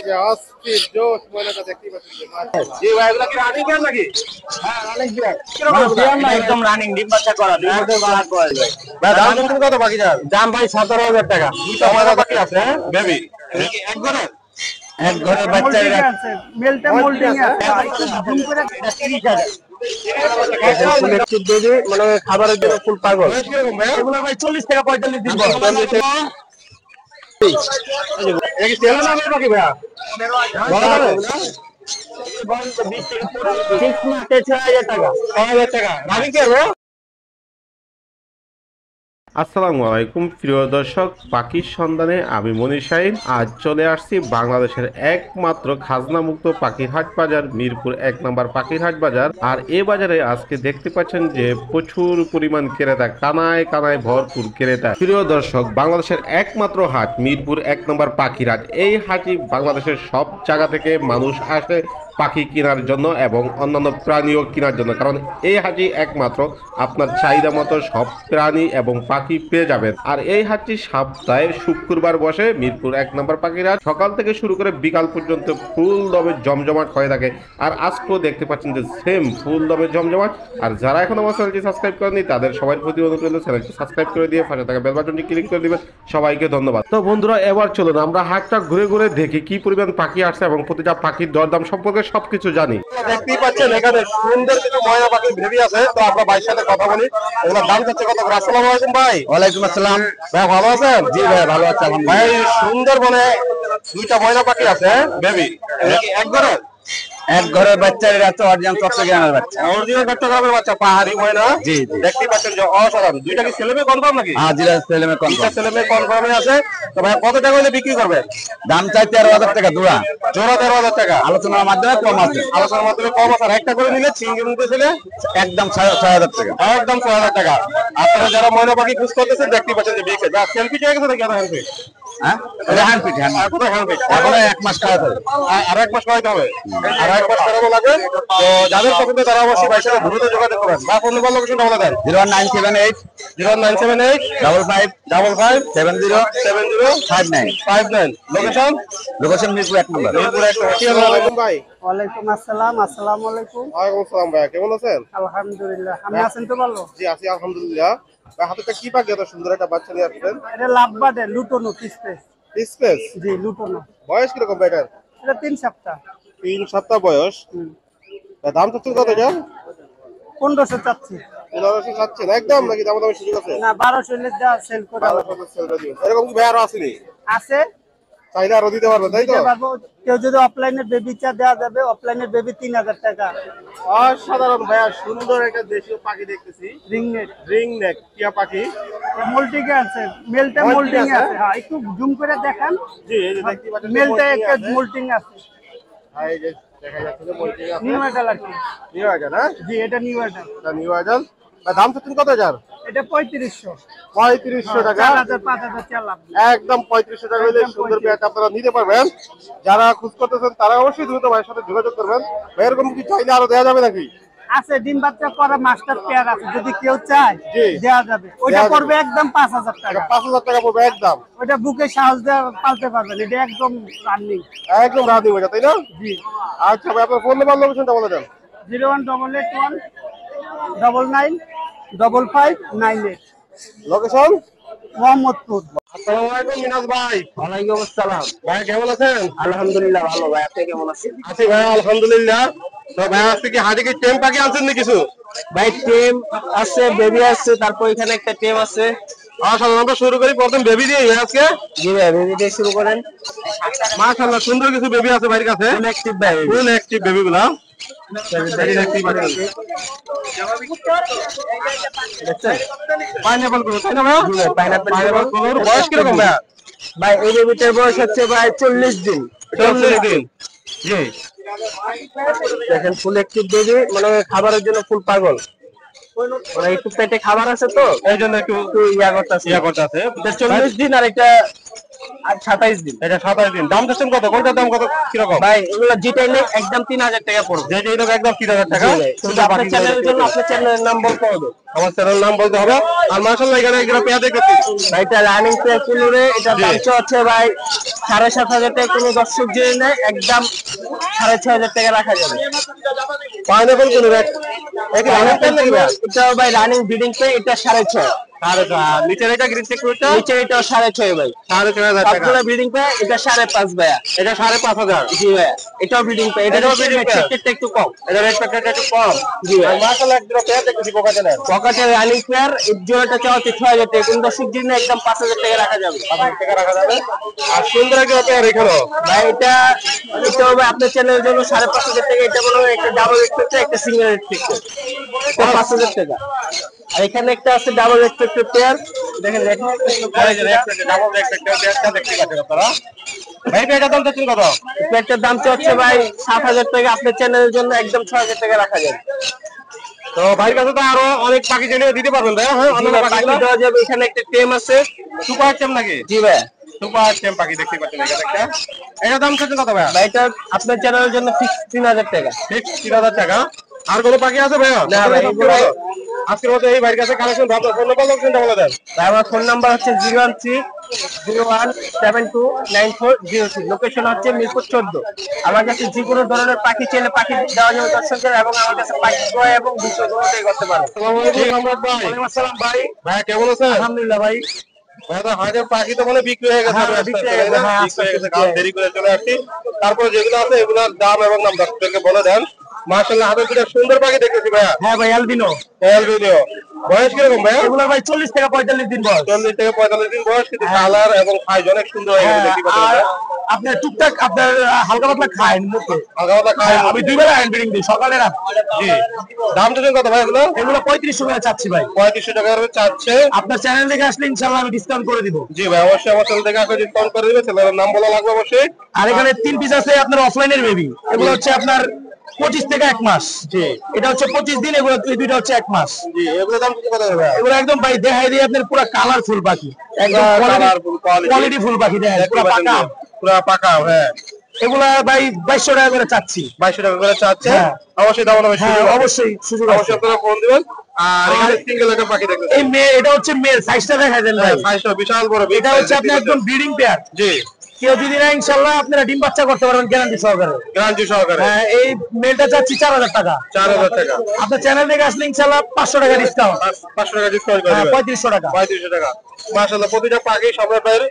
যে অস্থির জোশ ময়নাটা দেখতেই পাচ্ছেন। জি ভাই এগুলা কি রানিং কেন নাকি? হ্যাঁ রানিং বিয়ার। কিরকম না একদম রানিং ডিম বাচ্চা করা দুই বছর বাদ করে ভাই। ভাই দাম কত বাকি যান? দাম ভাই 17,000 টাকা। দুইটা ময়না বাকি আছে হ্যাঁ বেবি। এক ঘরে এক ঘরে বাচ্চা আছে মেলটা মোল্ডিং আছে একটু জুম করে 30,000 মানে খাবারের জন্য ফুল পাগল। এগুলো ভাই 40 টাকা 45 দিন পর 40 টাকা। এই কি তেল না বাকি ভাই? বড় বড় 20 টাকা পুরো 6 মাসে 6000 টাকা 6000 টাকা রানিং কে বড়। আসসালামু আলাইকুম প্রিয় দর্শক, পাখির সন্ধানে আমি মনির শাহিন। আজ চলে আসছি বাংলাদেশের একমাত্র খাজনা মুক্ত পাখির হাট বাজার, মিরপুর 1 নম্বর পাখির হাট বাজার। আর এই বাজারে আজকে দেখতে পাচ্ছেন যে প্রচুর পরিমাণ ক্রেতা, কানায় কানায় ভরপুর ক্রেতা। প্রিয় দর্শক, বাংলাদেশের একমাত্র হাট মিরপুর 1 নম্বর পাখির হাট। এই হাটে বাংলাদেশের সব জায়গা থেকে মানুষ আসে পাখি কেনার জন্য এবং অন্যান্য প্রাণীও কেনার জন্য, কারণ এই হাটই একমাত্র আপনার চাহিদা মতো সব প্রাণী এবং পাখি পেয়ে যাবেন। আর এই হাটটি সপ্তাহে শুক্রবার বসে মিরপুর 1 নম্বর পাখির হাট। সকাল থেকে শুরু করে বিকাল পর্যন্ত ফুল দমে জমজমাট হয়ে থাকে। আর আজকেও দেখতে পাচ্ছেন যে সেম ফুল দমে জমজমাট। আর যারা এখন আমার চ্যানেলটি সাবস্ক্রাইব করেনি তাদের সবার প্রতি অনুরোধ রইল চ্যানেলটি সাবস্ক্রাইব করে দিয়ে পাশে থাকা বেল বাটনটি ক্লিক করে দিবেন। সবাইকে ধন্যবাদ। তো বন্ধুরা, এবার চলুন আমরা হাটটা ঘুরে ঘুরে দেখি কি পরিমাণ পাখি আসছে এবং প্রতিটা পাখির দরদাম সম্পর্কে সবকিছু জানি। দেখতেই পাচ্ছেন এখানে সুন্দর কিছু ময়না পাখির বেবি আছে। তো আমরা ভাইয়ের সাথে কথা বলি। এগুলোর দাম যাচ্ছে কত করে? আসসালামু আলাইকুম ভাই। ওয়ালাইকুম আসসালাম। ভাই ভালো আছেন? জি ভাই ভালো আছি আলহামদুলিল্লাহ। ভাই সুন্দর মানে দুইটা ময়না পাখি আছে বেবি, এক ঘরে এক ঘরের বাচ্চার আছে অরিজিনাল চট্টগ্রামের বাচ্চা। অরিজিনাল চট্টগ্রামের বাচ্চা পাহাড়ি ময়না। জি জি দেখতেই পাচ্ছেন যে অসাধারণ। দুইটা কি ছেলে মেয়ে কনফার্ম নাকি? হাজিরা ছেলেমেয়ে দুইটা কনফার্ম। ছেলে মেয়ে কনফার্মে আছে। তো ভাই কত টাকা হলে বিক্রি করবেন? দাম চাই 13,000 টাকা জোড়া। জোড়া 13,000 টাকা। আলোচনার মাধ্যমে কম আছে। আলোচনার মাধ্যমে কম আছে। আর একটা করে নিলে চিংড়ি মুখে ছেলে একদম 6,000 টাকা। একদম 6,000 টাকা। আপনারা যারা ময়না পাখি খুঁজ করতেছেন দেখতেই পাচ্ছেন যে বিক্রি। যা সেলফি হয়ে গেছে নাকি? হ্যান্ডপি হ্যাঁ হ্যান্ড ফিট হ্যান্ড। আর কোথায় হ্যান্ডপি? এখন 1 মাস খাওয়াতে হবে। আর এক মাস করাইতে হবে। আর এক মাস করাবো লাগবে। তো যাদের পছন্দ তারা অবশ্যই ভাইয়ের সাথে দ্রুত যোগাযোগ করবেন। বা ফোন নাম্বার লোকেশনটা বলে দেন। 01978 0978 55 55 70 70 59 59। লোকেশন লোকেশন মিরপুর 1 নম্বর। মিরপুর 1 নম্বর। আসসালামু আলাইকুম ভাই। ওয়ালাইকুম আসসালাম। আসসালামু আলাইকুম। ওয়ালাইকুম আসসালাম ভাই, কেমন আছেন? আলহামদুলিল্লাহ। আপনি আছেন তো ভালো? জি আছি আলহামদুলিল্লাহ। ভাই হাতে কি পাখি এত সুন্দর একটা বাচ্চা নিয়ে আসছেন? এটা লাভবার্ড লুটোনো পিসপেস। স্পেস। জি লুটোনো। বয়স কিরকম ভাই এটার? এটা 3 সপ্তাহ। 3 সপ্তাহ বয়স। দাম চাচ্ছেন কত এটা? 1500 চাচ্ছি। 1500 চাচ্ছেন একদম নাকি দাম দামের সুযোগ আছে? না 1200 এর যা সেল করে 1200 সেল করে দিবেন। এরকম কি ভাই আরো আসেনি? আছে। চাইলে আরো দিতে পারবেন তাই তো? দিতে পারবো। কেউ যদি অফলাইনে বেবি চা দেওয়া যাবে, অফলাইনে বেবি 3000 টাকা। অসাধারণ ভাইয়া, সুন্দর একটা দেশীয় পাখি দেখতেছি। রিংনেট। রিং নেক টিয়া পাখি। মোল্টিং আছে। মেলটা মোল্টিং আছে। হ্যাঁ একটু জুম করে দেখান। জি এই যে দেখতে পাচ্ছেন মেলটা একটা মোল্টিং আছে। হ্যাঁ এই যে দেখা যাচ্ছে যে মোল্টিং আছে। নিউ অ্যাডাল আর কি। নিউ আইডাল হ্যাঁ? জি এটা নিউ অ্যাডাল। এটা নিউ আইডাল। দাম চাচ্ছেন কত হাজার? এটা 3500। 3500 টাকা। 4000 5000 চালাব। একদম 3500 টাকা হলে সুন্দর পেয়ারটা আপনারা নিতে পারবেন। যারা খোঁজ করতেছেন তারা অবশ্যই দ্রুত ভাইয়ের সাথে যোগাযোগ করবেন। ভাই এরকম কি চাইলে আরো দেওয়া যাবে নাকি? আছে ডিম বাচ্চা করা মাস্টার পেয়ার আছে, যদি কেউ চায় জি। দেওয়া যাবে। ওইটা দেওয়া পড়বে একদম 5000 টাকা। 5000 টাকা পড়বে একদম। ওইটা বুকে সাহস দিয়ে পালতে পারবেন। এটা একদম রানিং। একদম রাধি হয়ে যায় তাই না? জি। আচ্ছা ভাই আপনার ফোন নাম্বার লোকেশনটা বলে দেন। 01881 99 5598। লোকেশন মোহাম্মদপুর। আসসালামু আলাইকুম মিনাজ ভাই। ওয়ালাইকুম আসসালাম। ভাই কেমন আছেন? আলহামদুলিল্লাহ ভালো ভাই। আপনি কেমন আছেন? আছি ভাই আলহামদুলিল্লাহ। তো ভাই আজকে কি হাটে কি টেম পাখি আনছেন না কিছু? ভাই টেম আছে, বেবি আছে, তারপর এখানে একটা টেম আছে। সাধারণত আমরা শুরু করি প্রথম বেবি দিয়ে আজকে। জি ভাই বেবি দিয়ে শুরু করেন। মাশাআল্লাহ সুন্দর কিছু বেবি আছে ভাইয়ের কাছে। ফুল অ্যাক্টিভ ভাই। ফুল অ্যাক্টিভ বেবি গুলা। পাইনাপল গুলো তাই না ভাই? পাইনাপল গুলোর বয়স কিরকম ভাই? ভাই এই বেবিটার বয়স হচ্ছে ভাই 40 দিন। 40 দিন। জি দেখেন ফুল অ্যাক্টিভ বেবি, মানে খাবারের জন্য ফুল পাগল। মানে একটু পেটে খাবার আছে তো এই জন্য একটু ইয়া করতেছে। করতেছে। 40 দিন আর এটা আর 27 দিন। এটা 27 দিন। দাম চাচ্ছেন কত? কোনটার দাম কত কিরকম? ভাই এগুলো যেটাই নেই একদম 3000 টাকা পড়বে। যে লোক একদম 3000 টাকা। শুধু আপনার চ্যানেলের জন্য আপনার চ্যানেলের নাম বলতে হবে। আমার চ্যানেল নাম বলতে হবে। আর মাশাআল্লাহ এখানে একটা পেয়ার দেখতেছি ভাই এটা রানিং পেয়ার কুনুরে, এটা দাম হচ্ছে ভাই 7500 টাকা। কোনো দর্শক যদি নেয় একদম 6500 টাকা রাখা যাবে। পাইনাপল কুনুরে এটা রানিং পেয়ার নাকি ভাই? এটা ভাই রানিং ব্রিডিং পেয়ার, এটা 6.5। নিচের এটা গ্রিন চেক করতে নিচে এটা 6.5 ভাই। 6500 টাকা। সবগুলো ব্রিডিং পেয়ার, এটা 5.5 ভাইয়া। এটা 5500। জি ভাইয়া, এটাও ব্রিডিং পেয়ার। এটা রেটটা একটু কম। এটা রেট প্যাকেটটা একটু কম। জি ভাই। মাশাআল্লাহ একটা পেয়ার দেখতেছি পকেটের। পকেটের রানিং পেয়ার এর জোড়াটা চাওয়া 6000 টাকা। কোন দর্শক যদি নেয় একদম 5000 টাকা রাখা যাবে। 5000 টাকা রাখা যাবে। আর সুন্দর একটা পেয়ার এখানে ভাই এটা হবে আপনার চ্যানেলের জন্য 5500 টাকা। এটা বলো একটা ডাবল এক্সপেক্টর, একটা সিঙ্গেল এক্সপেক্টর, 5000 টাকা। আর এখানে একটা আছে ডাবল এক্সপেক্টর পেয়ার, দেখেন দেখেন ডাবল এক্সপেক্টর পেয়ারটা দেখতে পাচ্ছেন আপনারা। ভাই এটা দাম চাচ্ছেন কত? পেয়ারটার দাম হচ্ছে ভাই 7000 টাকা। আপনার চ্যানেলের জন্য একদম 6000 টাকা রাখা যাবে। তো ভাইয়ের কাছে তো আরো অনেক পাখি চাইলে দিতে পারবেন ভাই। হ্যাঁ, অন্য পাখি দেওয়া যাবে। এখানে একটা টেম আছে। সুপার টেম নাকি? জি ভাই। সুপার টেম পাখি দেখতে পাচ্ছেন এখানে একটা। এটা দাম চাচ্ছেন কত ভাই? ভাই এটা আপনার চ্যানেলের জন্য ফিক্স 3000 টাকা। ঠিক 3000 টাকা। আর কোনো পাখি আছে ভাইয়া? না ভাই, এগুলো- আজকের মতো এই ভাইয়ের কাছে কালেকশন ভালো। ফোন নাম্বার লোকেশনটা বলে দেন। ভাই আমার ফোন নাম্বার হচ্ছে 01301729406। লোকেশন হচ্ছে মিরপুর 14। আমার কাছে যে কোনো ধরনের পাখি চাইলে পাখি দেওয়া যাবে দর্শকদের, এবং আমার কাছে পাখি ক্রয় এবং বিক্রয় দুটোই করতে পারে। আসসালামু আলাইকুম সম্রাট ভাই। ওয়ালাইকুম আসসালাম ভাই। ভাই কেমন আছেন? আলহামদুলিল্লাহ ভাই। ভাই তো হাজার পাখি তো মানে বিক্রি হয়ে গেছে। হ্যাঁ, আস্তে বিক্রি আস্তে, হয়ে গেছে, তাই না? হ্যাঁ, বিক্রি হয়ে গেছে, আস্তে কারণ আস্তে। দেরি করে চলে আসছি। তারপর যেগুলো আছে এগুলোর দাম এবং নাম দর্শকদেরকে বলে দেন। মাশাআল্লাহ হাতের দুটো সুন্দর পাখি দেখতেছি ভাইয়া। হ্যাঁ ভাই, অ্যালবিনো। ভিডিও বয়স কিরকম ভাইয়া? এগুলো ভাই 40 থেকে 45 দিন বয়স। 40 থেকে 45 দিন বয়স, কিন্তু কালার এবং সাইজ অনেক সুন্দর হয়ে গেছে দেখতে আর পাচ্ছেন। আপনার টুকটাক আপনার হালকা পাতলা খায় মুখে। হালকা পাতলা খায়। আমি 2 বেলা হ্যান্ড ব্রিডিং দিই, সকালে রাত। জি। দাম তো কত ভাই এগুলো? এগুলো 3500 টাকা চাচ্ছি ভাই। 3500 টাকা করে চাচ্ছে। আপনার চ্যানেল থেকে আসলে ইনশাআল্লাহ আমি ডিসকাউন্ট করে দিব। জি ভাই, অবশ্যই আমার চ্যানেল থেকে আপনি ডিসকাউন্ট করে দিবেন। চ্যানেলের নাম বলা লাগবে অবশ্যই। আর এখানে 3 পিস আছে আপনার অফলাইনের বেবি। এগুলো হচ্ছে আপনার 25 থেকে 1 মাস। জি। এটা হচ্ছে 25 দিন, এগুলো দুইটা হচ্ছে 1 মাস। জি, এগুলোর দাম কত হবে ভাই? এগুলো একদম ভাই দেখাই দিয়ে আপনার পুরো কালারফুল পাখি, একদম কালারফুল কোয়ালিটি ফুল পাখি দেখেন, পুরো পাকা। পুরো পাকা, হ্যাঁ। এগুলা ভাই 2200 টাকা করে চাচ্ছি। 2200 টাকা করে চাচ্ছে। হ্যাঁ। অবশ্যই দাম হবে। হ্যাঁ অবশ্যই সুযোগ আছে। অবশ্যই আপনারা ফোন দিবেন। আর এখানে সিঙ্গেল একটা পাখি দেখতেছেন। এই মেয়ে, এটা হচ্ছে মেল, সাইজটা দেখাই দেন ভাই। সাইজটা বিশাল বড়। এটা হচ্ছে আপনার একদম ব্রিডিং পেয়ার। জি। কেউ যদি না ইনশাআল্লাহ আপনারা ডিম বাচ্চা করতে পারবেন গ্যারান্টি সহকারে। গ্যারান্টি সহকারে। হ্যাঁ, এই মেলটা চাচ্ছি 4000 টাকা। 4000 টাকা। আপনার চ্যানেল থেকে আসলে ইনশাআল্লাহ 500 টাকা ডিসকাউন্ট। 500 টাকা ডিসকাউন্ট করে হ্যাঁ, দিবেন। 3500 টাকা। 3500 টাকা। মাশাআল্লাহ প্রতিটা পাখি সম্রাট ভাইয়ের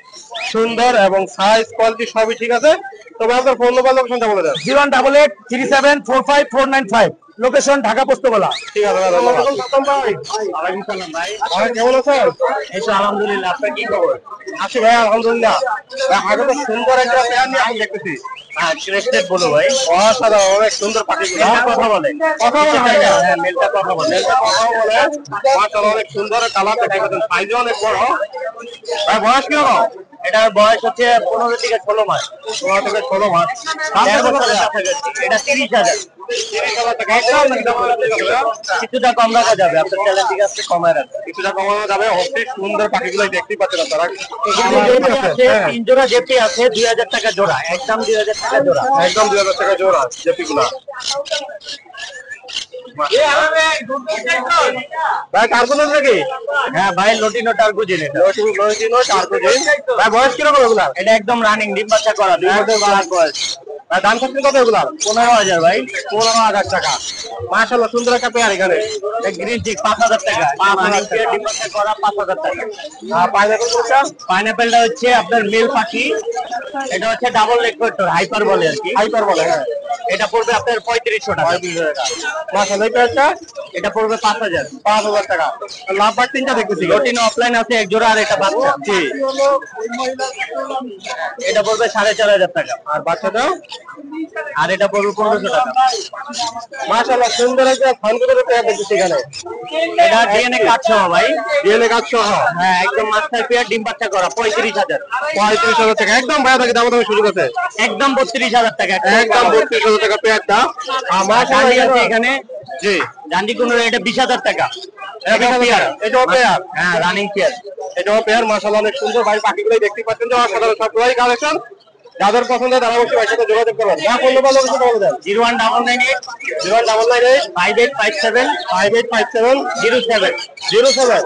সুন্দর এবং সাইজ কোয়ালিটি সবই ঠিক আছে। তবে আপনার ফোন নাম্বার লোকেশনটা বলে দেন। 01837495495। লোকেশন ঢাকা পোস্তগোলা। ঠিক আছে ভাই, ধন্যবাদ। ওয়ালাইকুম সালাম ভাই। ভাই কেমন আছেন? এই তো আলহামদুলিল্লাহ, আপনার কি খবর? আছি ভাই, আলহামদুলিল্লাহ। ভাই আগে তো সুন্দর একটা পেয়ার নিয়ে আমি দেখতেছি। হ্যাঁ, ক্রেস্টেড বলো ভাই। অসাধারণ, অনেক সুন্দর পাখি। কথা বলে। কথা বলে ভাই। হ্যাঁ, মেলটা কথা বলে। কথাও বলে। মাশাআল্লাহ অনেক সুন্দর কালার দেখতে পাচ্ছেন, সাইজও অনেক বড়। ভাই বয়স কিরকম? এটার বয়স হচ্ছে 15 থেকে 16 মাস। 16 থেকে 16 মাস। দেড় বছরের কাছাকাছি। এটা 30,000। 30,000 টাকা। একদম নাকি দাম বলা যাবে না? কিছুটা কম রাখা যাবে, আপনার চ্যানেল থেকে আসলে কমায় রাখবে। কিছুটা কমানো যাবে। অবশ্যই সুন্দর পাখিগুলো দেখতেই পাচ্ছেন আপনারা। এখানে জেপি আছে, 3 জোড়া জেপি আছে, 2000 টাকা জোড়া, একদম 2000 টাকা জোড়া। একদম 2000 টাকা জোড়া জেপিগুলা। ভাই কার্বনের নাকি? হ্যাঁ ভাই, লটিনো টার্গুজিন এটা। লটিনো টার্কোজিন। ভাই বয়স কিরকম এগুলা? এটা একদম রানিং, ডিম বাচ্চা করা, 2 বছর বয়স। ভাই দাম থাকবে কত এগুলা? 15,000 ভাই। 15,000 টাকা। মাশাআল্লাহ সুন্দর একটা পেয়ার এখানে। গ্রিন চিক 5,000 টাকা। 5,000 টাকা। ডিম বাচ্চা করা 5,000 টাকা। আর পাইনাপল কোনটা? পাইনাপেলটা হচ্ছে আপনার মেল পাখি। এটা হচ্ছে ডাবল লেকোয়েটর, হাইপার বলে আর কি। হাইপার বলে, হ্যাঁ। এটা পড়বে আপনার 3500 টাকা। 3500 টাকা। মাশাআল্লাহ এই পেয়ারটা এটা পড়বে 5,000। 5,000 টাকা। লাভবার্ড তিনটা দেখতেছি। লটিনো অফলাইন আছে এক জোড়া, আর এটা বাচ্চা। জি। এটা পড়বে 4,500 টাকা। আর বাচ্চাটা? আর এটা পড়বে 1500 টাকা। মাশাআল্লাহ সুন্দর একটা ফানগুলোর পেয়ার দেখতেছি এখানে। এটা ডিএনএ কার্ড সহ ভাই। ডিএনএ কার্ড সহ। হ্যাঁ, একদম মাস্টার পেয়ার, ডিম বাচ্চা করা, 35,000। 35,000 টাকা। একদম ভাইয়া থাকে, দাম দামে সুযোগ আছে। একদম 32,000 টাকা। একদম 32,000 টাকা পেয়ারটা। আমার ডান্ডি আছে এখানে। জি। ডান্ডি কোন এটা 20,000 টাকা। এটাও পেয়ার। হ্যাঁ রানিং পেয়ার। এটাও পেয়ার, মাশাআল্লাহ অনেক সুন্দর ভাই, পাখিগুলোই দেখতে পাচ্ছেন যে অসাধারণ সবগুলোই কালেকশন। যাদের পছন্দ তারা অবশ্যই ভাইয়ের সাথে যোগাযোগ করবেন। যা ফোন নাম্বার লোকেশন বলে দেন। 01998 01998 5857 5857 07 07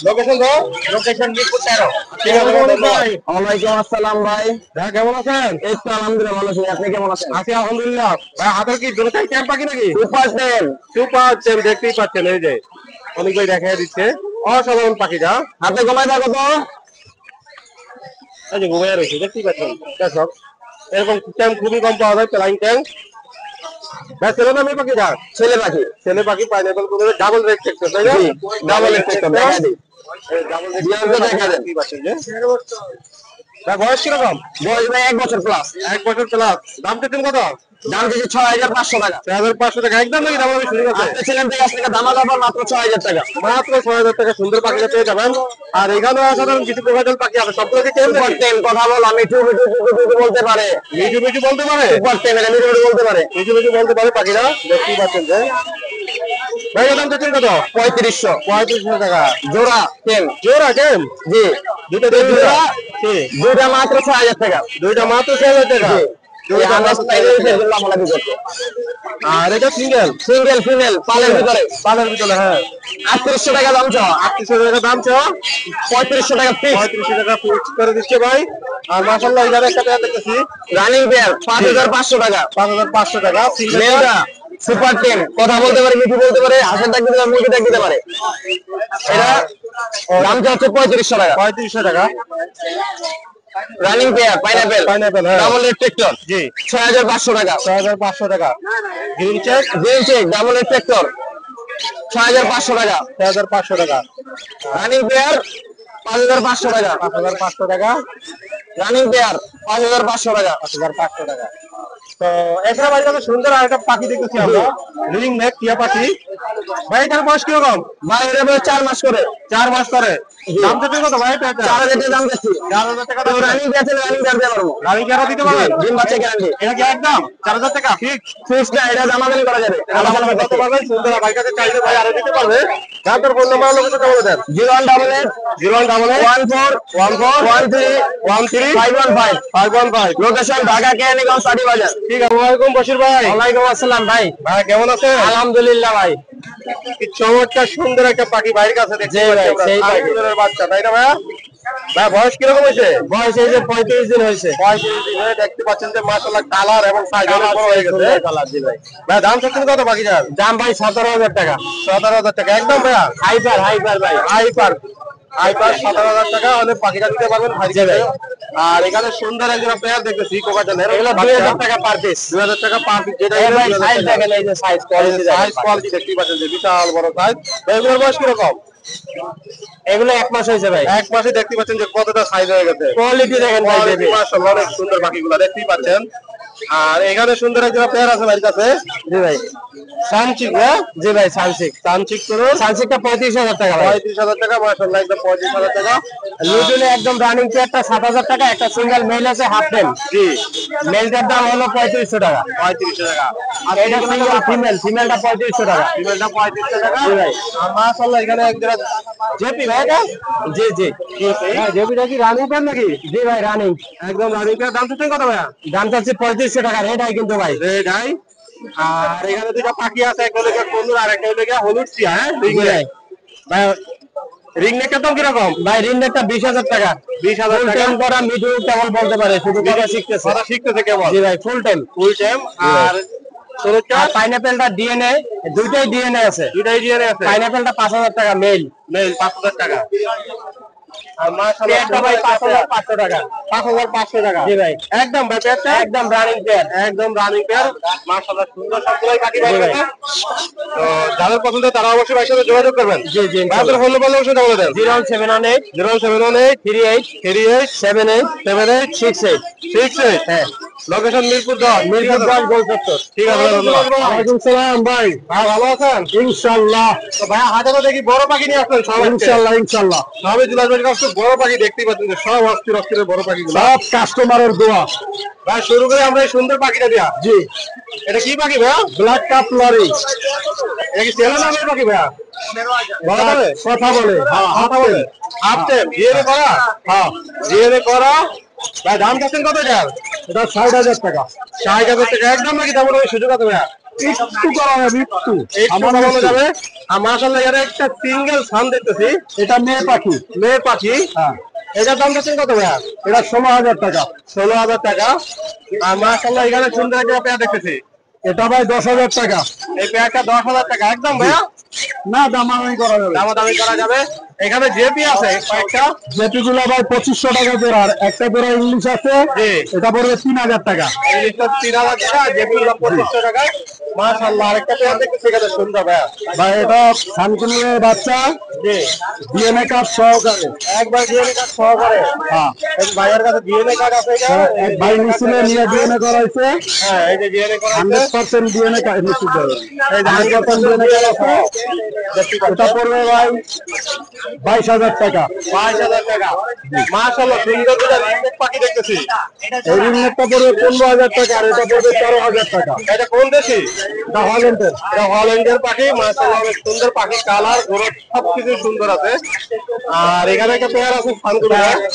লোকেশন দাও। লোকেশন মিরপুর 13। ঠিক আছে ভাই। ওয়ালাইকুম আসসালাম ভাই। ভাই কেমন আছেন? এই তো আলহামদুলিল্লাহ ভালো আছি, আপনি কেমন আছেন? আছি আলহামদুলিল্লাহ। ভাই হাতের কি দুটোই ক্যাম্প পাখি নাকি? Super ten. সুপার চেম দেখতেই পাচ্ছেন, এই যে অনেক ভাই দেখা দিচ্ছে অসাধারণ পাখিটা। হাতে কমাই থাকো তো। এই যে ঘুমিয়ে রয়েছে দেখতেই পাচ্ছেন দর্শক, এরকম ট্যাঙ্ক খুবই কম পাওয়া যায়, ফ্লাইং ট্যাঙ্ক। ভাই ছেলে না মেয়ে পাখি? যা ছেলে পাখি। ছেলে পাখি, পাইনাপেল করে ডাবল রেড টেক্টর, তাই না? ডাবল এক্সপেক্টর দেখা দিই। ডাবল দেখা দেন। দেখতেই পাচ্ছেন যে। ভাই বয়স কিরকম? বয়স ভাই 1 বছর প্লাস। 1 বছর প্লাস। দাম চাচ্ছেন কত? দাম দিয়েছে 6500 টাকা। 6500 টাকা একদম নাকি দাম শুরু করতে? আপনি ছিলেন থেকে আজ থেকে দামা দাম মাত্র 6000 টাকা। মাত্র 6000 টাকা সুন্দর পাখিটা পেয়ে যাবেন। আর এখানেও অসাধারণ কিছু প্রকারের পাখি আছে, সবগুলো কি টেম সুপার টেন কথা বল, আমি টু বলতে পারে। মিঠু মিঠু বলতে পারে? সুপার টেন এটা মিঠু বলতে পারে। মিঠু মিঠু বলতে পারে পাখিরা, দেখতেই পাচ্ছেন যে। ভাই দাম চাচ্ছেন কত? 3500 3500 টাকা জোড়া টেন। জোড়া টেম? জি দুটো জোড়া। জি দুইটা মাত্র 6000 টাকা। দুইটা মাত্র 6000 টাকা। দুইটা মাত্র 6000 টাকা। আর এটা সিঙ্গেল সিঙ্গেল ফিমেল পালের ভিতরে। পালের ভিতরে, হ্যাঁ 3800 টাকা দাম চাওয়া। 3800 টাকা দাম চাও। 3500 টাকা ফিক্স। 3500 টাকা ফিক্স করে দিচ্ছে ভাই। আর মাশাআল্লাহ এখানে একটা পেয়ার দেখতেছি রানিং পেয়ার 5500 টাকা। 5500 টাকা সিঙ্গেল। মেয়েটা সুপার টেন কথা বলতে পারে, মিঠু বলতে পারে, হাসের ডাক দিতে পারে, মুখে ডাক দিতে পারে। এটা দাম হচ্ছে 3500 টাকা। 3500 টাকা রানিং পেয়ার পাইনাপেল। পাইনাপেল, হ্যাঁ ডাবল রেড ট্রাক্টর জি 6500 টাকা। 6500 টাকা green check green check double red tractor 6500 টাকা। 6500 টাকা রানিং পেয়ার 5500 টাকা। 5500 টাকা রানিং পেয়ার 5500 টাকা। 5500 টাকা। তো এছাড়া ভাই যত সুন্দর আর একটা পাখি দেখতেছি আমরা, রিং নেক টিয়া পাখি। ভাই এটার বয়স কিরকম? ভাই এটা বয়স 4 মাস করে। 4 মাস করে। দাম চাচ্ছেন কত ভাই? এটা 4000 টাকা দাম যাচ্ছে। 4000 টাকা দাম। রানিং বেচে রানিং দিতে পারবো। গাড়ি কেন দিতে পারবেন? ডিম বাচ্চা গ্যারান্টি। এটা কি একদম 4000 টাকা ফিক্স? ফিক্স না, এটা দামাদামি করা যাবে। আলোচনা করতে পারবেন, সুন্দর ভাই কাছে চাইলে ভাই আরো দিতে পারবে। আপনার ফোন নাম্বার লোকেশনটা বলে দেন। 0188 14 13 515 লোকেশন ঢাকা কেরানীগঞ্জ সাদি বাজার। ঠিক আছে, ওয়ালাইকুম বশির ভাই। ওয়ালাইকুম আসসালাম ভাই। ভাই কেমন আছেন? আলহামদুলিল্লাহ ভাই। কি চমৎকার সুন্দর একটা পাখি ভাইয়ের কাছে দেখতে জি ভাই, পাচ্ছি সেই আমরা। পাখি। আলহামদুলিল্লাহ বাচ্চা, তাই না ভাইয়া? ভাই বয়স কিরকম হয়েছে? বয়স এই যে 35 দিন হয়েছে। 35 দিন হয়ে দেখতে পাচ্ছেন যে মাশাআল্লাহ কালার এবং সাইজ অনেক বড় হয়ে গেছে। কালার জি ভাই। ভাই দাম চাচ্ছেন কত পাখিটার? দাম ভাই 17000 টাকা। 17000 টাকা একদম ভাইয়া। হাইপার ভাই। হাইপার 17000 টাকা হলে পাখিটা দিতে পারবেন ভাই। আর এখানে সুন্দর একজন পেয়ার দেখতেছি কোকাটেলের, এগুলো 2000 টাকা পার পিস। 2000 টাকা পার পিস। যেটা এই ভাই সাইজ দেখেন, এই যে সাইজ কোয়ালিটি সাইজ দেখেন। কোয়ালিটি দেখতেই পাচ্ছেন যে বিশাল বড় সাইজ। এগুলোর বয়স কিরকম? এগুলো 1 মাস হয়েছে ভাই। 1 মাসে দেখতে পাচ্ছেন যে কতটা সাইজ হয়ে গেছে। কোয়ালিটি দেখেন ভাই বেবি। মাশাআল্লাহ অনেক সুন্দর পাখিগুলো দেখতেই পাচ্ছেন। আর এখানে সুন্দর একজন পেয়ার আছে ভাইয়ের কাছে। জি ভাই। সানচিক না? জি ভাই সানসিক। সানচিক করুন। সানসিকটা 35000 টাকা ভাই। 35000 টাকা মাশাআল্লাহ একদম 35000 টাকা। লুডুলে একদম রানিং পেয়ারটা 7000 টাকা। একটা সিঙ্গেল মেল আছে হাফ টেম। জি মেলটার দাম হলো 3500 টাকা। 3500 টাকা। আর এটা সিঙ্গেল ফিমেলটা 3500 টাকা। ফিমেলটা 3500 টাকা। জি ভাই। আর মাশাআল্লাহ এখানে একজন জেপি ভাই এটা? জি হ্যাঁ জেপিটা কি রানিং পেয়ার নাকি? জি ভাই রানিং। একদম রানিং পেয়ার। দাম চাচ্ছেন কত ভাইয়া? দাম চাচ্ছে 3500 টাকা। রেড আই কিন্তু ভাই। Red eye. আর এখানে দুটো পাখি আছে, একটা হলো কন্দুর আর একটা হলো হলুদ টিয়া। হ্যাঁ রিং নেক। ভাই রিং নেকের দাম কিরকম? ভাই রিং নেটটা 20000 টাকা। 20000 টাকা। টাইম করা মিঠু কেবল বলতে পারে, শুধু কথা শিখতেছে। কথা শিখতেছে কেবল। জি ভাই ফুল টাইম। Full time. আর আর পাইনাপেলটা ডিএনএ, দুইটাই ডিএনএ আছে। দুটাই জিয়ারে আছে। পাইনাপেলটা 5000 টাকা মেল। মেল 5000 টাকা। আর মাশাআল্লাহ পেয়ারটা ভাই 5500 টাকা। 5500 টাকা। জি ভাই। একদম ভাই পেয়ারটা একদম রানিং পেয়ার। একদম রানিং পেয়ার। মাশাআল্লাহ সুন্দর সবগুলাই পাখি ভাই জি ভাই। কাছে। তো যাদের পছন্দ তারা অবশ্যই ভাইয়ের সাথে যোগাযোগ করবেন। জি জি আপনাদের ফোন নাম্বার অবশ্যই বলে দেন। 078 078 38 38 78 78 68। 68। হ্যাঁ লোকেশন মিরপুর 10। মিরপুর 10 গোলচত্বর। ঠিক আছে ধন্যবাদ। ওয়ালাইকুম সালাম ভাই। ভাই ভালো আছেন? ইনশাআল্লাহ তো ভাই হাতে তো দেখি বড় পাখি নিয়ে আসলেন সবাই। ইনশাআল্লাহ সবাই জুলাইবের কাছে বড় পাখি দেখতেই পাচ্ছেন যে সব অস্থির বড় পাখিগুলো। সব কাস্টমারের দোয়া। ভাই শুরু করে আমরা এই সুন্দর পাখিটা দিয়া। জি এটা কি পাখি ভাইয়া? Black cup lorry. এটা কি ছেলে না মেয়ে পাখি ভাইয়া? কথা বলে কথা বলে আপনি ডিএনএ করা ডিএনএ করা ভাই দাম চাচ্ছেন কত এটার? এটা 60,000 টাকা। 60,000 টাকা একদম নাকি তেমন সুযোগ আছে ভাইয়া? একটু করা হবে একটু আমার বলা যাবে। আর মাশাআল্লাহ এর একটা সিঙ্গেল সান দেখতেছি, এটা মেয়ে পাখি। মেয়ে পাখি, হ্যাঁ। এটার দাম চাচ্ছেন কত ভাইয়া? এটা 16,000 টাকা। 16,000 টাকা। আর মাশাআল্লাহ এখানে সুন্দর একটা পেয়ার দেখতেছি, এটা ভাই 10,000 টাকা। এই পেয়ারটা 10,000 টাকা একদম ভাইয়া? না দামাদামি করা যাবে, দামাদামি করা যাবে। এখানে জেপি আছে কয়েকটা, জেপি গুলো ভাই 2500 টাকা জোড়া। একটা জোড়া ইংলিশ আছে, এটা পড়বে 3,000 টাকা। ইংলিশটা 3,000 টাকা, জেপি গুলো 2500 টাকা। মাশাআল্লাহ আরেকটা পেয়ার দেখতেছি এখানে সুন্দর ভাইয়া। ভাই এটা সানকুনের বাচ্চা, জি ডিএনএ কার্ড সহকারে, একবার ডিএনএ কার্ড সহকারে। হ্যাঁ এই ভাইয়ের কাছে ডিএনএ কার্ড আছে, এটা এক ভাই মিছিলে নিয়ে ডিএনএ করাইছে। হ্যাঁ এই যে ডিএনএ করাইছে 100% ডিএনএ কার্ড নিশ্চিত হবে। এই 100% ডিএনএ কার্ড আছে, এটা পড়বে ভাই 22,000 টাকা। 22,000 টাকা। মাশাআল্লাহ সুন্দর দুটো রিংনেক পাখি দেখতেছি। এই রিংনেকটা পড়বে 15,000 টাকা আর এটা পড়বে 13,000 টাকা। এটা কোন দেশি? এটা হল্যান্ডের। এটা হল্যান্ডের পাখি। মাশাআল্লাহ অনেক সুন্দর পাখি, কালার গ্রোথ সবকিছু সুন্দর আছে। আর এখানে একটা পেয়ার আছে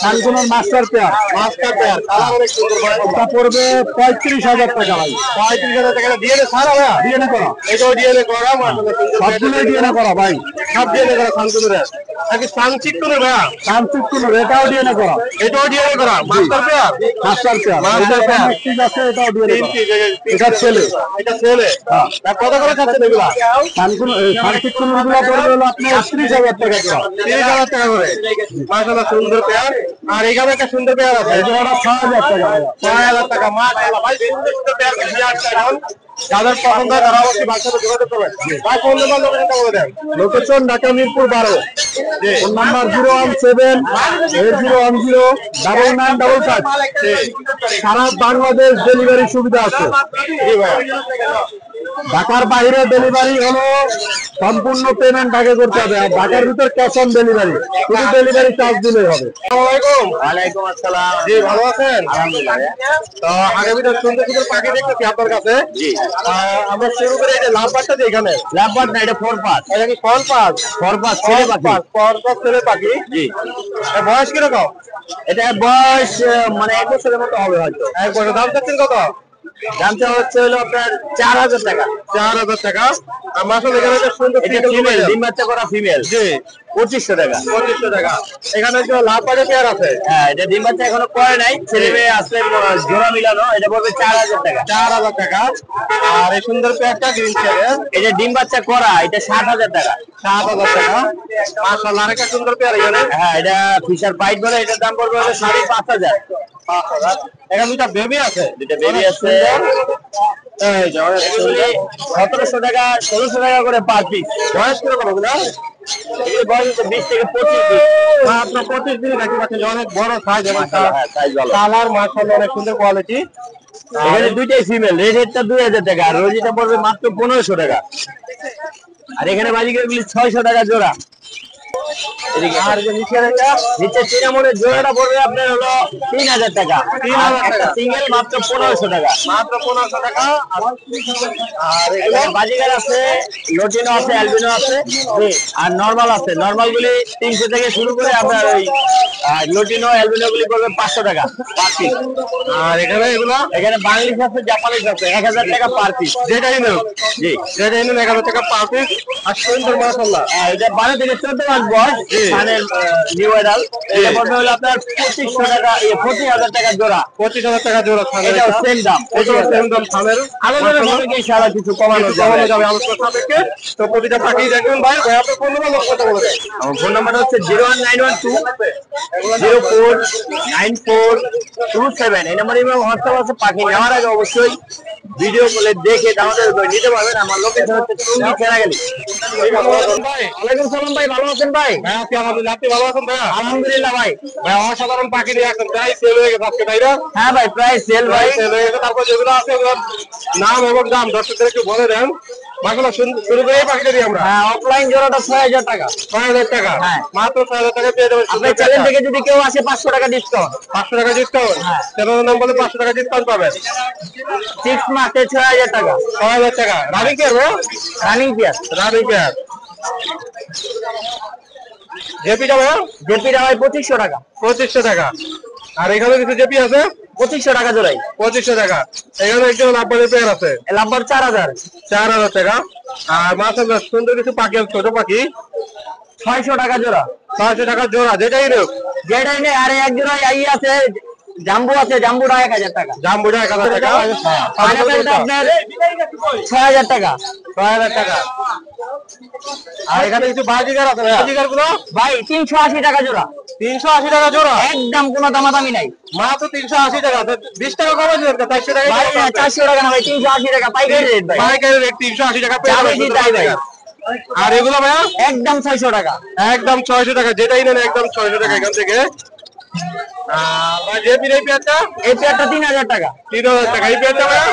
সানকুনের master pair. Master pair colour অনেক সুন্দর। এটা পড়বে 35,000 টাকা ভাই। 35,000 টাকা ডিএনএ ছাড়া ভাই? ডিএনএ করা। এটাও ডিএনএ করা। মাশাআল্লাহ সবগুলো ডিএনএ করা ভাই, সব ডিএনএ করা সানকুনের। নাকি সানচিকুনের ভাই? সানচিকুনের, এটাও ডিএনএ করা। এটাও ডিএনএ করা। Master pair. Master pair. Master pair ঠিক আছে, এটাও ডিএনএ করা। এটা ছেলে। এটা ছেলে। হ্যাঁ কত করে যাচ্ছে এগুলা? সানচিকুনের গুলো পড়বে হলো আপনার 30,000 টাকা করে। 30,000 টাকা করে। মাশাআল্লাহ সুন্দর পেয়ার। আর এখানে একটা সুন্দর পেয়ার আছে, এটা 6,000 টাকা। 6,000 টাকা। মাশাআল্লাহ ভাই সুন্দর সুন্দর পেয়ার কি আছে এখন? যাদের পছন্দ হয় তারা অবশ্যই বাচ্চাদের যোগাযোগ করবেন। ভাই ফোন নাম্বার লোকেশনটা বলে দেন। Location Dhaka Mirpur 12, phone number 017809955। সারা বাংলাদেশ ডেলিভারি সুবিধা আছে। ঢাকার বাইরে ডেলিভারি হলো সম্পূর্ণ পেমেন্ট আগে করতে হবে, আর ঢাকার ভিতর ক্যাশ অন ডেলিভারি, শুধু ডেলিভারি চার্জ দিলেই হবে। আসসালামু আলাইকুম। ওয়ালাইকুম আসসালাম। জি ভালো আছেন? আলহামদুলিল্লাহ। তো আগে ভিতর সুন্দর সুন্দর পাখি দেখতেছি আপনার কাছে। জি আমরা শুরু করে এই যে লাভবারটা, যে এখানে লাভবার না, এটা ফোরপাস। এটা কি ফোরপাস? ফোরপাস ছেলে পাখি। ফোরপাস ছেলে পাখি। জি এর বয়স কিরকম? এটা বয়স মানে 1 বছরের মতো হবে হয়তো। 1 বছর। দাম চাচ্ছেন কত? দামটা হচ্ছে হলো আপনার 4,000 টাকা। 4,000 টাকা। আর মাশাআল্লাহ এখানে একটা সুন্দর ফিমেল, ডিম বাচ্চা করা ফিমেল। জি 2500 টাকা। 2500 টাকা। এখানে একটা লাভবারের পেয়ার আছে। হ্যাঁ এটা ডিম বাচ্চা এখনো করে নাই, ছেলে মেয়ে আছে জোড়া মিলানো। এটা পড়বে 4,000 টাকা। 4,000 টাকা। আর এই সুন্দর পেয়ারটা গ্রিন শেডের, এটা ডিম বাচ্চা করা, এটা 7,000 টাকা। 7,000 টাকা। মাশাআল্লাহ আরেকটা সুন্দর পেয়ার এখানে। হ্যাঁ এটা ফিশার বাইট বলে, এটার দাম পড়বে 5,500। 5,000। এখানে দুটো বেবি আছে। দুটো বেবি আছে। এই যে 1700 টাকা 1600 টাকা করে পার পিস। বয়স কিরকম এগুলো? এই বয়স 20 থেকে 25 দিন। মাত্র 25 দিন রাখি পাচ্ছেন। অনেক বড় সাইজ এবং কালার মাশাআল্লাহ অনেক সুন্দর কোয়ালিটি। এখানে দুইটাই ফিমেল। রেড হেডটা 2,000 টাকা আর রোজিটা পড়বে মাত্র 1,500 টাকা। আর এখানে বাজিগুলো 600 টাকা জোড়া। আর যে নিচে চিনামনের জোড়াটা পড়বে আপনার হলো 3,000 টাকা। 3,000 টাকা সিঙ্গেল, মাত্র 1,500 টাকা। মাত্র 1,500 টাকা। আর এখানে বাজিগার আছে, লটিনো আছে, অ্যালবিনো আছে, আর নরমাল আছে। নরমাল গুলি 300 থেকে শুরু করে আপনার ওই লটিনো অ্যালবিনো গুলি পড়বে 500 টাকা পার পিস। আর এখানে এখানে বাংলাদেশ আছে, জাপানিজ আছে, 1,000 টাকা পার পিস। যেটাই নেন। জি যেটাই নেন 1,000 টাকা পার পিস। আর সুন্দর মাশাআল্লাহ এটা 12 থেকে 14 মাস বয়স। সানের নিউ এডাল। এটা পড়বে হলো আপনার 2500 টাকা। 25,000 টাকা জোড়া। 25,000 টাকা জোড়া। এটাও সেম দাম। এটাও সেম দাম সানের। আলোচনা সাপেক্ষে সারা কিছু কমানো যাবে আলোচনা সাপেক্ষে। তো প্রতিটা পাখি দেখবেন ভাই। ভাই আপনার ফোন নাম্বার কথা বলে দেন। আমার ফোন নাম্বারটা হচ্ছে 01912049427। এই নাম্বারে হোয়াটসঅ্যাপ আছে। পাখি নেওয়ার আগে অবশ্যই ভিডিও কলে দেখে আমাদের নিতে পারবেন। আমার লোকেশন হচ্ছে টঙ্গী খেলাগালি। ওয়ালাইকুম সালাম ভাই, ভালো আছেন ভাই? হ্যাঁ আলহামদুলিল্লাহ। আপনি ভালো আছেন ভাই? আলহামদুলিল্লাহ ভাই। ভাই অসাধারণ পাখি নিয়ে আসেন। প্রায় সেল হয়ে গেছে আজকে, তাই না? হ্যাঁ ভাই প্রায় সেল ভাই সেল হয়ে গেছে। তারপর যেগুলো আছে ওগুলোর নাম এবং দাম দর্শকদের একটু বলে দেন। মাশাআল্লাহ শুরু করে এই পাখিটা দিই আমরা। হ্যাঁ অফলাইন জোড়াটা 6,000 টাকা। 6,000 টাকা। হ্যাঁ মাত্র 6,000 টাকা পেয়ে যাবেন। আপনার চ্যানেল থেকে যদি কেউ আসে 500 টাকা ডিসকাউন্ট। 500 টাকা ডিসকাউন্ট। হ্যাঁ চ্যানেলের নাম বলে 500 টাকা ডিসকাউন্ট পাবেন। 6 মাসে 6,000 টাকা। 6,000 টাকা। Running pair? Running pair. Running pair. জেপিটা ভাইয়া? জেপিটা ভাই 2500 টাকা। 2500 টাকা। আর এখানে কিছু জেপি আছে 2500 টাকা জোড়াই। 2500 টাকা। এখানে একজন লাভবারের পেয়ার আছে লাভবার 4000। 4000 টাকা। আর মাশাআল্লাহ সুন্দর কিছু পাখি আছে, ছোট পাখি 600 টাকা জোড়া। 600 টাকা জোড়া, যেটাই নেব। যেটাই নেই। আর এক জোড়া আই আছে, জাম্বু আছে, জাম্বুটা 1000 টাকা। জাম্বুটা 1000 টাকা। পাইনাপেলটা আপনার 6000 টাকা। 6000 টাকা। আর এখানে কিছু বাজিগার আছে, বাজিগার গুলো ভাই 380 টাকা জোড়া। 380 টাকা জোড়া। একদম কোনো দামাদামি নাই। মাত্র 380 টাকা। 20 টাকা কমে দিবেন, 400 টাকা। ভাই 400 টাকা না ভাই, 380 টাকা পাইকারি রেট ভাই। পাইকারি রেট 380 টাকা পেয়ে যাবে কি তাই ভাই। আর এগুলো ভাইয়া একদম 600 টাকা। একদম 600 টাকা, যেটাই নেন একদম 600 টাকা এখান থেকে। যে পিন এই পেয়ারটা, এই পেয়ারটা 3000 টাকা। 3000 টাকা। এই পেয়ারটা ভাইয়া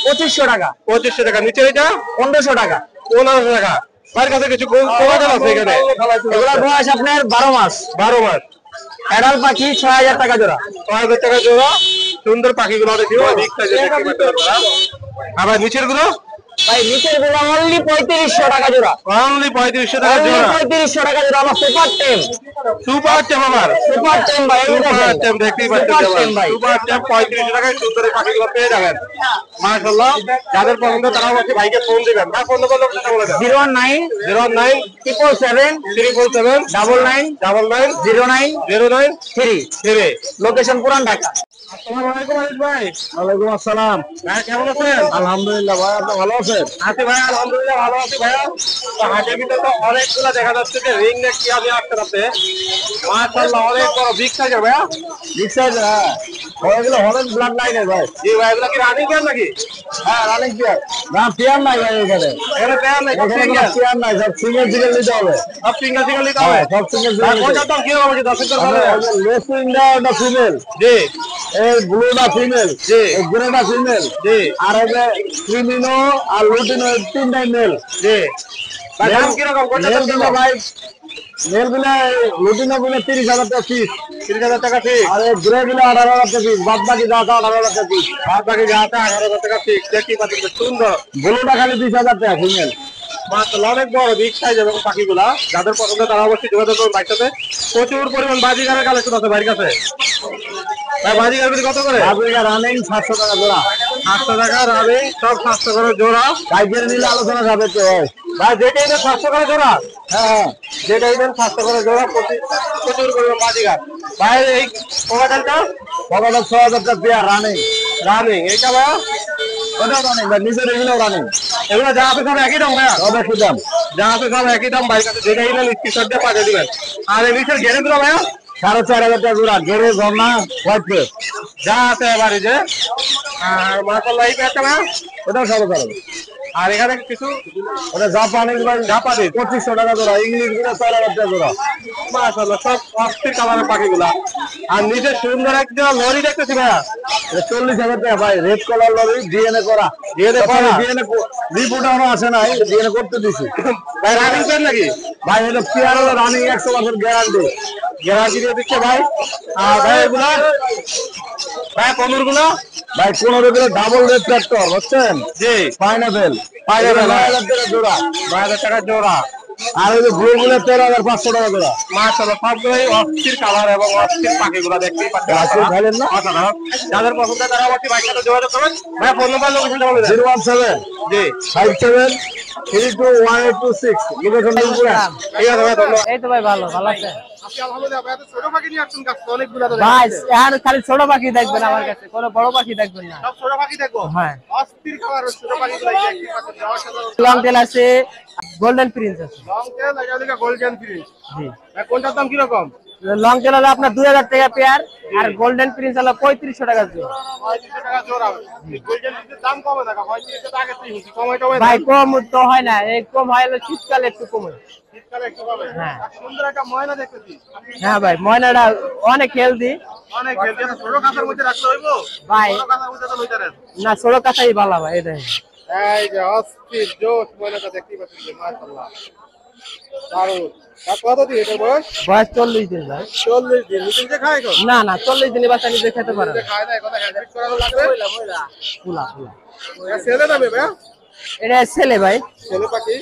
2500 টাকা। 2500 টাকা। নিচে এটা 1500 টাকা। 1500 টাকা। তার কাছে কিছু কোয়াদাল আছে এখানে। এগুলা বয়স আপনার 12 মাস। 12 মাস। অ্যাডাল্ট পাখি 6000 টাকা জোড়া। 6000 টাকা জোড়া। সুন্দর পাখিগুলো দেখিও, বিগ সাইজের দেখতে পাচ্ছেন আপনারা। আবার নিচের গুলো ভাই নিচের গুলো অনলি 3500 টাকা জোড়া। অনলি 3500 টাকা অনলি জোড়া। 3500 টাকা জোড়া। আমার সুপার টেম। সুপার টেম আবার। সুপার টেম ভাই, এই সুপার দেখেন। টেম দেখতেই পাচ্ছেন সুপার টেম ভাই। সুপার টেম 3500 টাকায় সুন্দর এই পাখিগুলো পেয়ে যাবেন। মাশাআল্লাহ, যাদের পছন্দ তারা অবশ্যই ভাইকে ফোন দিবেন। না ফোন করলে কথা বলে দেন। 019 09 777 377 99 99 09 09 3। 3। লোকেশন পুরান ঢাকা। আসসালামু আলাইকুম আনিস ভাই। ওয়ালাইকুম আসসালাম। ভাই কেমন আছেন? আলহামদুলিল্লাহ ভাই, আপনি ভালো আছেন? আছি ভাই, আলহামদুলিল্লাহ ভালো আছি ভাইয়া। তো হাটের ভিতরে তো অনেকগুলো দেখা যাচ্ছে যে রিং নেক কি আমি আসতে রাতে। মাশাআল্লাহ অনেক বড় বিগ সাইজের ভাইয়া। রিক্সায় ওইগুলো হরেন ব্লাড লাইনের ভাই। জি ভাই, এগুলো কি রানিং পেয়ার নাকি? হ্যাঁ রানিং পেয়ার। না পেয়ার নাই ভাই এখানে। এখানে পেয়ার নাই, সব এখানে সিঙ্গেল। পেয়ার নাই, সব সিঙ্গেল সিঙ্গেল নিতে হবে। সব সিঙ্গেল সিঙ্গেল নিতে হবে। সব সিঙ্গেল আর সিঙ্গেল। কোনটার দাম কি হবে আমাকে 10 টাকা বলে? লেসিংটা ওটা ফিমেল, জি এই ব্লুটা ফিমেল, জি এই গ্রেটা ফিমেল, জি আর এই যে ক্রিমিনো আর লুটিনো তিনটাই মেল। জি। ভাই দাম কি রকম? কোনটার দাম কি মেলগুলো রকম? ভাই, মেলগুলো লুটিনো গুলো 30,000 টাকা পিস। 30,000 টাকা ফিক্স। আর এই গ্রে গুলো 18,000 টাকা পিস। বাদ বাকি যা আছে 18,000 টাকা পিস। আর বাকি যা আছে 18,000 টাকা ফিক্স। দেখি পাচ্ছেন সুন্দর। ব্লুটা খালি 20,000 টাকা ফিমেল। মাশাআল্লাহ অনেক বড় বিগ সাইজ এবং পাখিগুলা। যাদের পছন্দ তারা অবশ্যই যোগাযোগ করুন ভাইয়ের সাথে। প্রচুর পরিমাণ বাজিগারের কালেকশন আছে ভাইয়ের কাছে। ভাই বাজিগার বিক্রি কত করে? আফ্রিকা রানিং 700 টাকা জোড়া। 800 টাকা রানিং, সব 700 করে জোড়া। পাইকারি নিলে আলোচনা যাবে তো ভাই। ভাই যেটাই দেন 700 করে জোড়া। হ্যাঁ যেটাই দেন 700 করে জোড়া। প্রচুর পরিমাণ বাজিগার। ভাই এই কোকাটালটা কবাটা 6,000 টাকা পেয়ার রানিং। রানিং, এইটা ভাইয়া ওটাও রানিং ভাই, নিচের এগুলো রানিং। এগুলো যা আছে সব একই দাম ভাইয়া। সব একই দাম। যা আছে সব একই দাম ভাইয়ের কাছে। যেটাই নেন স্ক্রিনশট দিয়ে পাঠিয়ে দিবেন। আর এই নিচের গেরেগুলো ভাইয়া 4,500 টাকা জোড়া। গেরে ঝর্ণা হোয়াইট ফেস। যা আছে এবারে যে। আর মাশাআল্লাহ এই পেয়ারটা ভাইয়া। ওটাও 4,500। আর এখানে কিছু ওটা জাপানি ভাই, জাপানি 2500 টাকা জোড়া। ইংলিশ গুলো 4,000 টাকা জোড়া। মাশাআল্লাহ সব অস্থির কালারের পাখিগুলা। আর নিচে সুন্দর একটা লরি দেখতেছি ভাইয়া। এটা 40,000 টাকা ভাই। রেড কলার লরি, ডিএনএ করা। DNA করা? ডিএনএ রিপোর্ট এখনো আসে নাই, ডিএনএ করতে দিছি। ভাই রানিং পেয়ার নাকি? ভাই এটা পেয়ার হলো রানিং 100% গ্যারান্টি। গ্যারান্টি দিয়ে দিচ্ছে ভাই। আর ভাই এগুলা ভাই কমরগুলো ভাই 15 কিলো ডাবল রেড ট্রাক্টর বুঝছেন? জি পাইনাপেল। পাইনাপেল, 9,000 টাকা জোড়া। 9,000 টাকা জোড়া। আর ওই যে ব্লু গুলো 13,500 টাকা জোড়া। মাশাআল্লাহ সবগুলোই অস্থির কালার এবং অস্থির পাখিগুলা দেখতেই পাচ্ছেন আজকে আপনারা। খাইলেন না? অসাধারণ। যাদের পছন্দ তারা অবশ্যই ভাইয়ের সাথে যোগাযোগ করবেন। ভাই ফোন নাম্বার লোকেশনটা বলে দেন। 017 জি 57 321826। লোকেশন দিপুরা। ঠিক আছে ভাই, ধন্যবাদ। এই তো ভাই ভালো ভালো আছে আলহামদুলিল্লাহ ভাই, এত ছোট পাখি নিয়ে আসছেন কাছে অনেকগুলো তো ভাই। এখন খালি ছোট পাখি দেখবেন আমার কাছে, কোনো বড় পাখি দেখবেন না। সব ছোট পাখি দেখবো। হ্যাঁ অস্থির কালারের ছোট পাখিগুলো দেখতে পাচ্ছেন। অসাধারণ। লং টেল আছে, গোল্ডেন প্রিন্স আছে। লং টেল, এটা হলো গোল্ডেন ফিনিশ। জি ভাই কোনটার দাম কি রকম? লং টেল হলো আপনার 2000 টাকা পেয়ার, আর গোল্ডেন প্রিন্স হলো 3500 টাকা জোড়া। 3500 টাকা জোড়া। গোল্ডেন ফিনিশের দাম কমে না, 3500 টাকা আগে তুই কমাই টমাই ভাই কম তো হয় না, এই কম হয় হলো শীতকালে একটু কমে। শীতকালে একটু কমে। হ্যাঁ। আর সুন্দর একটা ময়না দেখতেছি। হ্যাঁ ভাই ময়নাটা অনেক হেলদি অনেক হেলদি। এটা ছোট কাঁচার মধ্যে রাখতে হইব ভাই। ছোট কাঁচার মধ্যে তো লইতে পারেন। না, ছোট কাছাই ভালো ভাই। এটা এই যে অস্থির জোশ ময়নাটা দেখতেই পাচ্ছেন। মাশাআল্লাহ দারুণ। আর কত দিন এটার বয়স? বয়স 40 দিন ভাই। 40 দিন। নিজে খায় এখন? না না, 40 দিনে বাচ্চা নিজে খেতে পারে না। খায় না, এখন হ্যান্ডফিট করানো লাগবে। ফুলা ফুলা। এটা ছেলে না মেয়ে ভাইয়া? এটা ছেলে ভাই। ছেলে পাখি।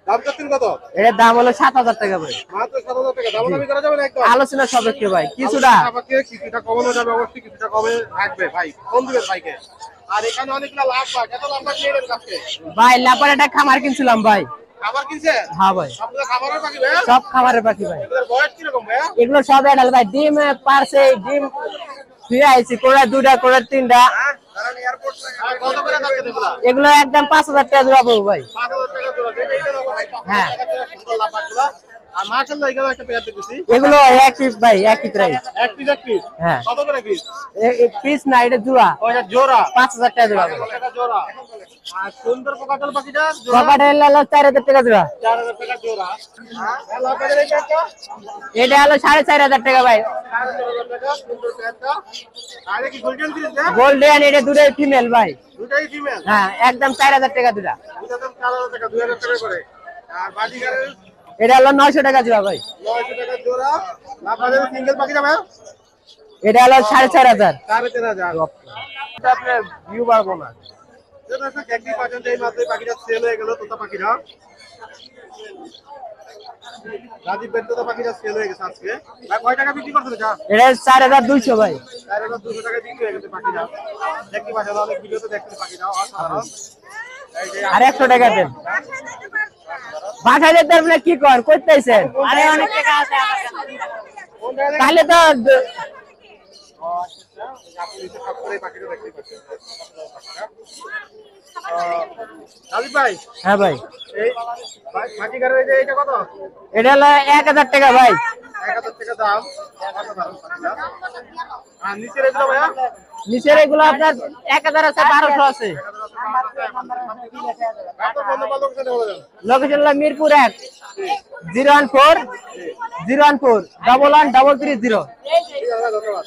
দাম করছেন কত? এটার দাম হলো 7,000 টাকা ভাই। মাত্র 7,000 টাকা। দামাদামি করা যাবে না একদম? আলোচনা সাপেক্ষে ভাই, কিছুটা কিছুটা কমানো যাবে, অবশ্যই কিছুটা কমে থাকবে ভাই। ফোন দিবেন ভাইকে। আর এখানে অনেকগুলো লাভ পাক, এত লাভ পাক নিয়ে নেন কাছে। ভাই। লাপার একটা খামার কিনছিলাম ভাই। খাবার কিনছেন? হ্যাঁ ভাই, আপনারা খাবারের পাখি ভাই? সব খামারের পাখি ভাই। এগুলোর বয়স কিরকম ভাই? এগুলো সব এডাল ভাই। ডিম পারছে, ডিম ফিরে আইছি, কোড়া 2টা কোড়া 3টা। আর কত করে থাকবে এগুলো? এগুলো একদম 5,000 টাকা জোড়া পড়বে ভাই। 5,000 টাকা জোড়া। এইটা দেখো ভাই, 5,000 হ্যাঁ। টাকা জোড়া সুন্দর লাভ পাকগুলো। আর মাশাআল্লাহ এখানে একটা পেয়ার দেখতেছি। এগুলো একই ভাই, একই প্রাইস। এক পিস। হ্যাঁ। কত করে পিস? পিস না, এটা জোড়া। ওইটা জোড়া। 5,000 টাকা জোড়া ভাই। 5,000 টাকা জোড়া। আর সুন্দর পোকাটাল পাখিটা জোড়া কপাটের হলো 4,000 টাকা জোড়া। 4,000 টাকা জোড়া। হ্যাঁ, লাভ পাকের এই পেয়ারটা এটা হলো 4,500 টাকা ভাই। 4,500 টাকা সুন্দর পেয়ারটা। আর কি গোল্ডেন ফিশ না? গোল্ডেন, এটা দুটোই ফিমেল ভাই। দুটাই ফিমেল। হ্যাঁ, একদম 4,000 টাকা দুটা। দুটা দাম 4,000 টাকা, 2,000 টাকা করে। আর বাজিগারের এটা হলো 900 টাকা জোড়া ভাই। 900 টাকা জোড়া। লাভ পাকের সিঙ্গেল পাখি যাবে এটা হলো 4,500। 4,500। এটা আপনার ভিউ বাড়বো না। যেটা একটা দেখতে পাচ্ছেন যে এই মাত্র পাখিটা সেল হয়ে গেল, তোতা পাখিটা। রাজীব বেন তোতা পাখিটা সেল হয়ে গেছে আজকে। ভাই কয় টাকা বিক্রি করছেন এটা? এটা 4,200 ভাই। 4,200 টাকা বিক্রি হয়ে গেছে পাখিটা। দেখতে পাচ্ছেন অনেক ভিডিওতে দেখতে পাখিটা অসাধারণ। এই যে আর 100 টাকা দেন। বাসায় যেতে আপনি কি কর করতেছেন? আরে অনেক টাকা আছে কোন জায়গায় তাহলে তো আপনি নিচে সব করে পাখিটা দেখতে পাচ্ছেন। রাজীব ভাই, হ্যাঁ ভাই, এই পাখিটার এই যে এটা কত? এটা হলো 1,000 টাকা ভাই। 1,000 টাকা দাম। অসাধারণ পাখিটা। আর নিচের এগুলো ভাইয়া? নিচের এগুলো আপনার 1,000 আছে, 1,200 আছে। আপনার ফোন নাম্বার লোকেশন বলে দেন। লোকেশন হলো মিরপুর 1 014 014 11 330। ঠিক আছে, ধন্যবাদ।